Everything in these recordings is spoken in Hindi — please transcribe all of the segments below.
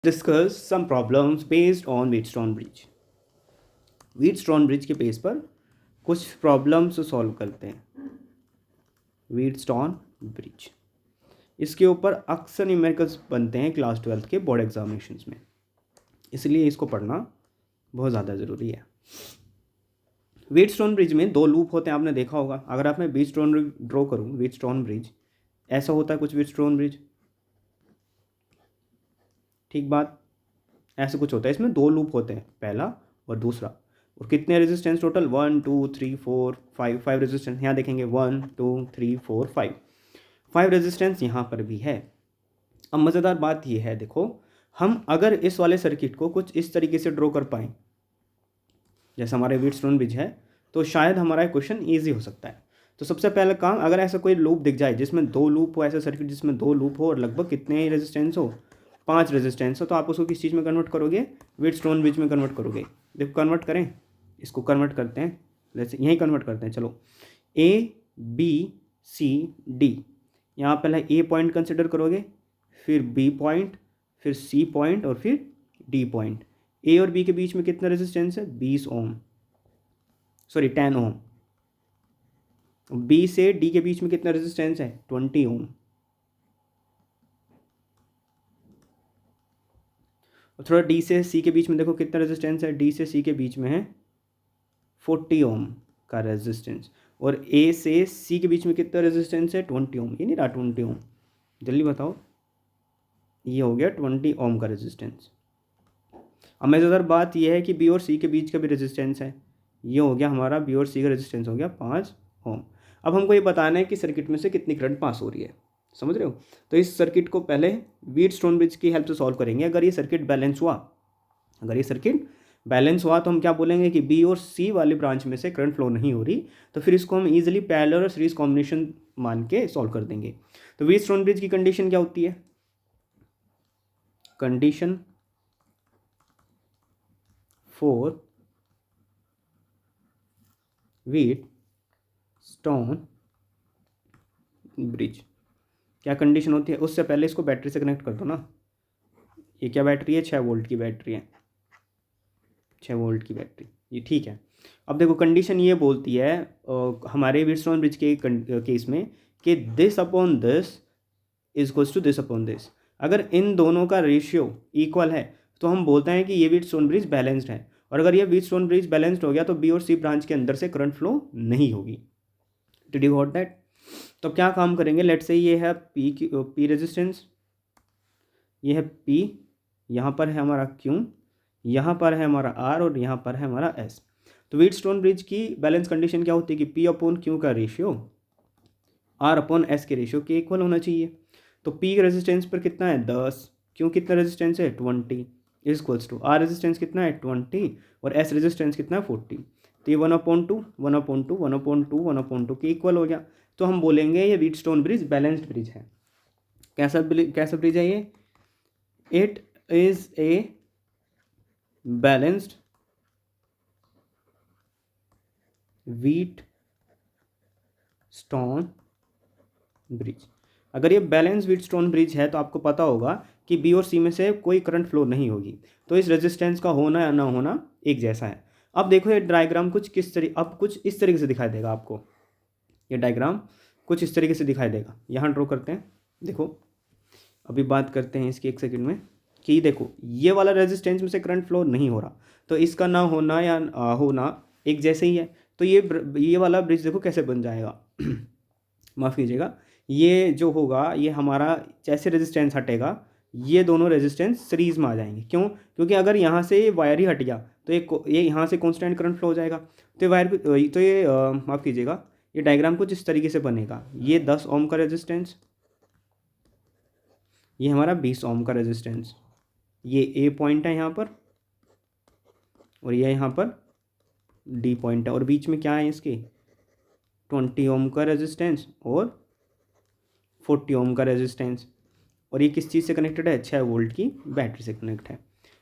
Discuss some problems based on Wheatstone bridge. Wheatstone bridge के बेस पर कुछ प्रॉब्लम्स सॉल्व करते हैं। व्हीटस्टोन ब्रिज, इसके ऊपर अक्सर न्यूमेरिकल्स बनते हैं क्लास 12 के बोर्ड एग्जामिनेशंस में, इसलिए इसको पढ़ना बहुत ज़्यादा ज़रूरी है। व्हीटस्टोन ब्रिज में दो लूप होते हैं, आपने देखा होगा। अगर आप मैं व्हीटस्टोन ड्रॉ करूँ, व्हीटस्टोन ब्रिज ऐसा होता है कुछ, व्हीटस्टोन ब्रिज ठीक बात, ऐसे कुछ होता है। इसमें दो लूप होते हैं, पहला और दूसरा। और कितने रेजिस्टेंस टोटल, 1 2 3 4 5 5 रेजिस्टेंस यहाँ देखेंगे, 1 2 3 4 5 रेजिस्टेंस यहाँ पर भी है। अब मज़ेदार बात ये है, देखो हम अगर इस वाले सर्किट को कुछ इस तरीके से ड्रॉ कर पाएँ जैसे हमारे व्हीटस्टोन ब्रिज है, तो शायद हमारा क्वेश्चन ईजी हो सकता है। तो सबसे पहला काम, अगर ऐसा कोई लूप दिख जाए जिसमें दो लूप हो, ऐसा सर्किट जिसमें दो लूप हो और लगभग कितने रेजिस्टेंस हो, 5 रेजिस्टेंस हो, तो आप उसको किस चीज़ में कन्वर्ट करोगे, व्हीटस्टोन ब्रिज में कन्वर्ट करोगे। देखो कन्वर्ट करें, इसको कन्वर्ट करते हैं, जैसे यहीं कन्वर्ट करते हैं। चलो ए बी सी डी, यहाँ पहले ए पॉइंट कंसिडर करोगे, फिर बी पॉइंट, फिर सी पॉइंट और फिर डी पॉइंट। ए और बी के बीच में कितना रेजिस्टेंस है, 20 ओम, सॉरी 10 ओम। बी से डी के बीच में कितना रेजिस्टेंस है, 20 ओम। और थोड़ा डी से सी के बीच में देखो कितना रेजिस्टेंस है, डी से सी के बीच में है 40 ओम का रेजिस्टेंस। और ए से सी के बीच में कितना रेजिस्टेंस है, 20 ओम। ये नहीं रहा 20 ओम, जल्दी बताओ, ये हो गया 20 ओम का रेजिस्टेंस। अब मज़ेदार बात यह है कि बी और सी के बीच का भी रेजिस्टेंस है, ये हो गया हमारा बी और सी का रेजिस्टेंस हो गया 5 ओम। अब हमको ये बताना है कि सर्किट में से कितनी करंट पास हो रही है, समझ रहे हो। तो इस सर्किट को पहले व्हीटस्टोन ब्रिज की हेल्प से सॉल्व करेंगे। अगर ये सर्किट बैलेंस हुआ, तो हम क्या बोलेंगे कि बी और सी वाली ब्रांच में से करंट फ्लो नहीं हो रही, तो फिर इसको हम इजीली पैरेलल और सीरीज कॉम्बिनेशन मान के सॉल्व कर देंगे। तो व्हीटस्टोन ब्रिज की कंडीशन क्या होती है, कंडीशन फॉर व्हीटस्टोन ब्रिज क्या कंडीशन होती है। उससे पहले इसको बैटरी से कनेक्ट कर दो ना। ये क्या बैटरी है, 6 वोल्ट की बैटरी है, 6 वोल्ट की बैटरी, ये ठीक है। अब देखो कंडीशन ये बोलती है हमारे व्हीटस्टोन ब्रिज के केस में कि this upon this is equals to this upon this. अगर इन दोनों का रेशियो इक्वल है तो हम बोलते हैं कि ये व्हीटस्टोन ब्रिज बैलेंस्ड है। और अगर ये व्हीटस्टोन ब्रिज बैलेंस्ड हो गया तो बी और सी ब्रांच के अंदर से करंट फ्लो नहीं होगी। Did you got that. तो क्या काम करेंगे, लेट्स से ये है पी रेजिस्टेंस, ये है पी, यहाँ पर है हमारा क्यू, यहाँ पर है हमारा आर और यहाँ पर है हमारा एस। तो व्हीटस्टोन ब्रिज की बैलेंस कंडीशन क्या होती है कि पी अपॉन क्यू का रेशियो आर अपॉन एस के रेशियो के इक्वल होना चाहिए। तो पी रेजिस्टेंस पर कितना है 10, क्यू कितना रेजिस्टेंस है 20, is equals to R resistance कितना है 20 और एस रेजिस्टेंस कितना है 40। तो ये 1/2 1/2 1/2 1/2 के इक्वल हो गया। तो हम बोलेंगे ये व्हीटस्टोन ब्रिज बैलेंस्ड ब्रिज है। कैसा ब्रिज है ये, it is a balanced Wheatstone bridge. अगर ये बैलेंस व्हीटस्टोन ब्रिज है तो आपको पता होगा कि बी और सी में से कोई करंट फ्लो नहीं होगी, तो इस रेजिस्टेंस का होना या ना होना एक जैसा है। अब देखो ये डायग्राम कुछ कुछ इस तरीके से दिखाई देगा आपको। ये डायग्राम कुछ इस तरीके से दिखाई देगा, यहाँ ड्रॉ करते हैं। देखो अभी बात करते हैं इसकी एक सेकंड में कि देखो ये वाला रेजिस्टेंस में से करंट फ्लो नहीं हो रहा, तो इसका ना होना या होना एक जैसे ही है। तो ये वाला ब्रिज देखो कैसे बन जाएगा माफ़ कीजिएगा, ये जो होगा ये हमारा जैसे रेजिस्टेंस हटेगा ये दोनों रेजिस्टेंस सीरीज में आ जाएंगे। क्यों, क्योंकि अगर यहाँ से वायर ही हट गया तो ये यहाँ से कांस्टेंट करंट फ्लो हो जाएगा। तो ये माफ़ कीजिएगा, ये डायग्राम कुछ इस तरीके से बनेगा। ये 10 ओम का रेजिस्टेंस, ये हमारा 20 ओम का रेजिस्टेंस, ये ए पॉइंट है यहाँ पर और ये यहाँ पर डी पॉइंट है, और बीच में क्या है इसके 20 ओम का रेजिस्टेंस और 40 ओम का रेजिस्टेंस। और ये किस चीज़ से कनेक्टेड है, 6 वोल्ट की बैटरी से कनेक्ट है।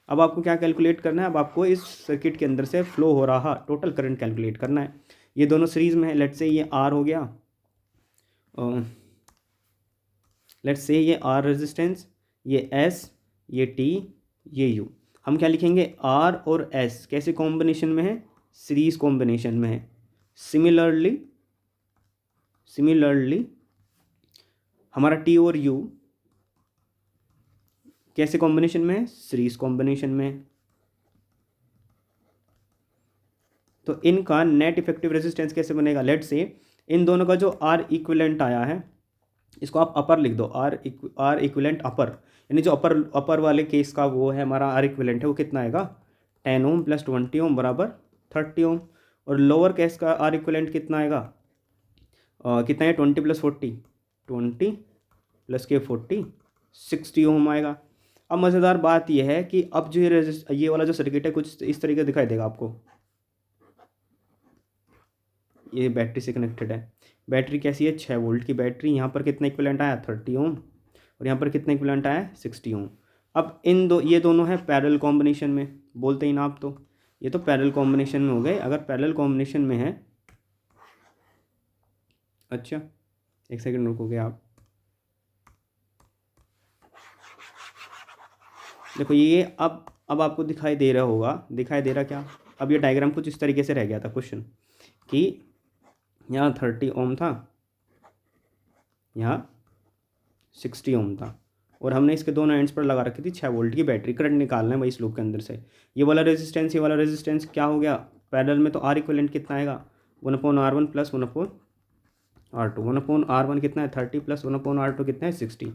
अब आपको क्या कैलकुलेट करना है, अब आपको इस सर्किट के अंदर से फ्लो हो रहा टोटल करंट कैलकुलेट करना है। ये दोनों सीरीज में है, लेट्स से ये आर हो गया, लेट्स से ये आर रेजिस्टेंस, ये एस, ये टी ये यू। हम क्या लिखेंगे, आर और एस कैसे कॉम्बिनेशन में है, सीरीज कॉम्बिनेशन में है। सिमिलरली हमारा टी और यू कैसे कॉम्बिनेशन में है, सीरीज कॉम्बिनेशन में है। तो इनका नेट इफेक्टिव रेजिस्टेंस कैसे बनेगा, लेट से इन दोनों का जो आर इक्विवेलेंट आया है, इसको आप अपर लिख दो, आर इक्विवेलेंट अपर, यानी जो अपर वाले केस का वो है हमारा आर इक्विवेलेंट है, वो कितना आएगा 10 ओम प्लस 20 ओम बराबर 30 ओम। और लोअर केस का आर इक्विवेलेंट कितना आएगा, कितना है 20 प्लस 40, 20 प्लस के 40, 60 ओम आएगा। अब मज़ेदार बात यह है कि अब जो ये वाला जो सर्किट है कुछ इस तरीके दिखाई देगा आपको। ये बैटरी से कनेक्टेड है, बैटरी कैसी है 6 वोल्ट की बैटरी। यहाँ पर कितना इक्विवेलेंट आया 30 ओम, और यहाँ पर कितना इक्विवेलेंट आया 60 ओम। अब ये दोनों है पैरेलल कॉम्बिनेशन में, बोलते ही ना आप, तो ये तो पैरेलल कॉम्बिनेशन में हो गए। अगर पैरेलल कॉम्बिनेशन में है, अच्छा एक सेकंड रुकोगे आप, देखो ये अब आपको दिखाई दे रहा होगा, दिखाई दे रहा क्या, अब ये डायग्राम कुछ इस तरीके से रह गया था क्वेश्चन कि यहाँ 30 ओम था, यहाँ 60 ओम था, और हमने इसके दोनों एंड्स पर लगा रखी थी 6 वोल्ट की बैटरी। करंट निकालना है वही लूप के अंदर से। ये वाला रेजिस्टेंस क्या हो गया, पैरेलल में तो आर इक्विवेलेंट कितना आएगा 1/R1 प्लस 1/R2। 1/R1 कितना है 30 प्लस 1/R2 कितना है 60।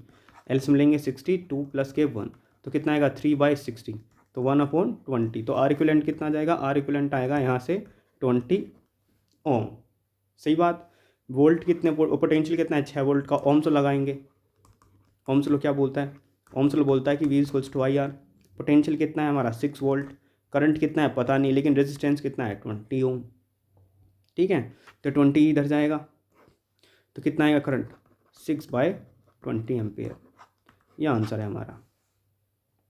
एल्सियम लेंगे 60, 2 प्लस के 1 तो कितना आएगा 3/60, तो 1/20। तो आर इक्विवेलेंट कितना जाएगा, आर इक्विवेलेंट आएगा यहाँ से 20 ओम। सही बात। वोल्ट कितने, पोटेंशियल कितना है 6 वोल्ट का, ओम्स लगाएंगे। ओम्स लॉ क्या बोलता है, ओम्स लॉ बोलता है कि V equals to IR। Potential कितना है हमारा 6 वोल्ट, करंट कितना है पता नहीं, लेकिन रेजिस्टेंस कितना है 20 ओम। ठीक है, तो 20 इधर जाएगा तो कितना आएगा करंट 6/20 एम्पियर। यह आंसर है हमारा।